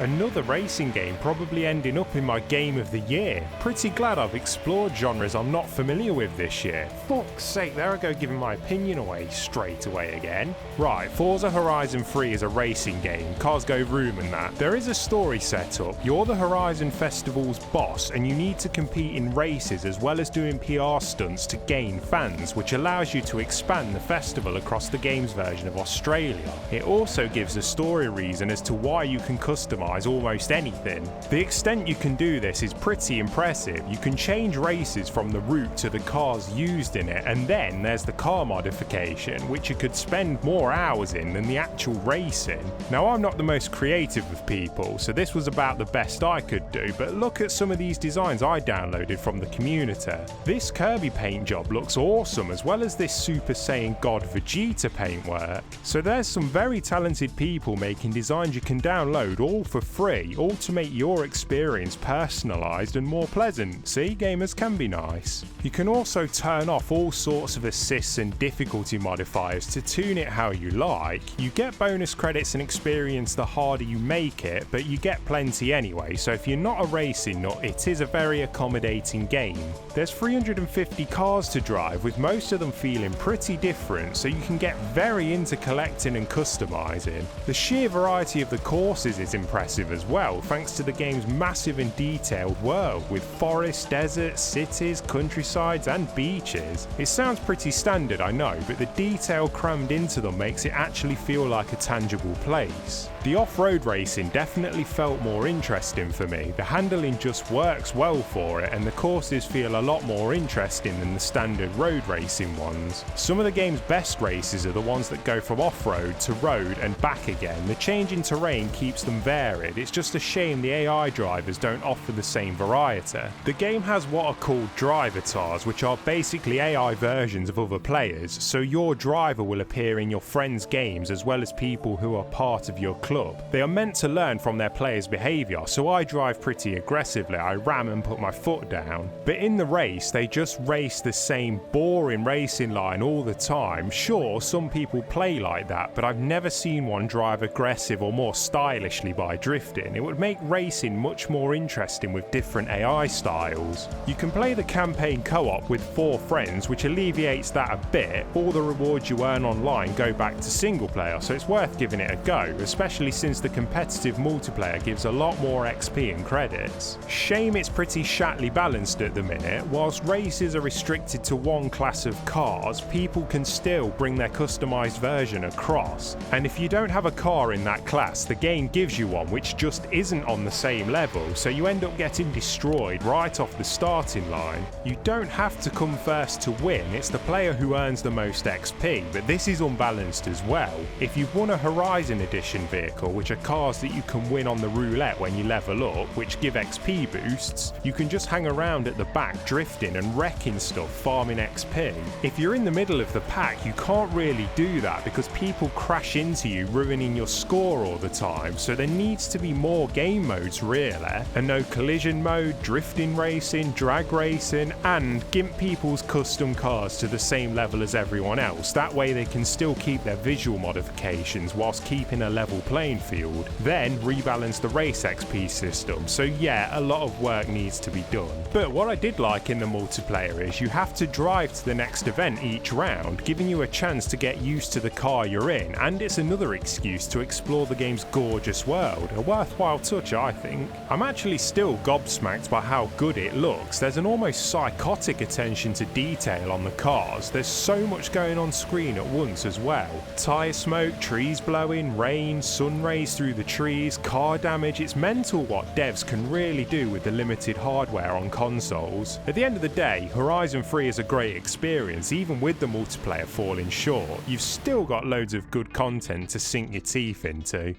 Another racing game probably ending up in my game of the year. Pretty glad I've explored genres I'm not familiar with this year. Fuck's sake, there I go giving my opinion away straight away again. Right, Forza Horizon 3 is a racing game, cars go vroom and that. There is a story set up. You're the Horizon Festival's boss and you need to compete in races as well as doing PR stunts to gain fans, which allows you to expand the festival across the game's version of Australia. It also gives a story reason as to why you can customize almost anything. The extent you can do this is pretty impressive. You can change races from the route to the cars used in it, and then there's the car modification, which you could spend more hours in than the actual racing. Now, I'm not the most creative of people, so this was about the best I could do, but look at some of these designs I downloaded from the community. This Kirby paint job looks awesome, as well as this Super Saiyan God Vegeta paintwork. So there's some very talented people making designs you can download all for free, all to make your experience personalised and more pleasant. See, gamers can be nice. You can also turn off all sorts of assists and difficulty modifiers to tune it how you like. You get bonus credits and experience the harder you make it, but you get plenty anyway, so if you're not a racing nut, it is a very accommodating game. There's 350 cars to drive, with most of them feeling pretty different, so you can get very into collecting and customising. The sheer variety of the courses is impressive as well, thanks to the game's massive and detailed world, with forests, deserts, cities, countrysides and beaches. It sounds pretty standard, I know, but the detail crammed into them makes it actually feel like a tangible place. The off-road racing definitely felt more interesting for me. The handling just works well for it, and the courses feel a lot more interesting than the standard road racing ones. Some of the game's best races are the ones that go from off-road to road and back again. The change in terrain keeps them varied. It's just a shame the AI drivers don't offer the same variety. The game has what are called drivatars, which are basically AI versions of other players, so your driver will appear in your friends' games as well as people who are part of your club. They are meant to learn from their players' behaviour, so I drive pretty aggressively. I ram and put my foot down. But in the race, they just race the same boring racing line all the time. Sure, some people play like that, but I've never seen one drive aggressive or more stylishly by drifting. It would make racing much more interesting with different AI styles. You can play the campaign co-op with 4 friends, which alleviates that a bit. All the rewards you earn online go back to single player, so it's worth giving it a go, especially since the competitive multiplayer gives a lot more XP and credits. Shame it's pretty shattily balanced at the minute. Whilst races are restricted to one class of cars, people can still bring their customised version across. And if you don't have a car in that class, the game gives you one which just isn't on the same level, so you end up getting destroyed right off the starting line. You don't have to come first to win, it's the player who earns the most XP, but this is unbalanced as well. If you've won a Horizon Edition vehicle, which are cars that you can win on the roulette when you level up, which give XP boosts, you can just hang around at the back drifting and wrecking stuff, farming XP. If you're in the middle of the pack, you can't really do that because people crash into you, ruining your score all the time, so there needs to be more game modes really, and no collision mode, drifting racing, drag racing, and gimp people's custom cars to the same level as everyone else. That way they can still keep their visual modifications whilst keeping a level playing field. Then rebalance the race XP system. So yeah, a lot of work needs to be done. But what I did like in the multiplayer is you have to drive to the next event each round, giving you a chance to get used to the car you're in, and it's another excuse to explore the game's gorgeous world. A worthwhile touch, I think. I'm actually still gobsmacked by how good it looks. There's an almost psychotic attention to detail on the cars. There's so much going on screen at once as well. Tyre smoke, trees blowing, rain, sun rays through the trees, car damage. It's mental what devs can really do with the limited hardware on consoles. At the end of the day, Horizon 3 is a great experience. Even with the multiplayer falling short, you've still got loads of good content to sink your teeth into.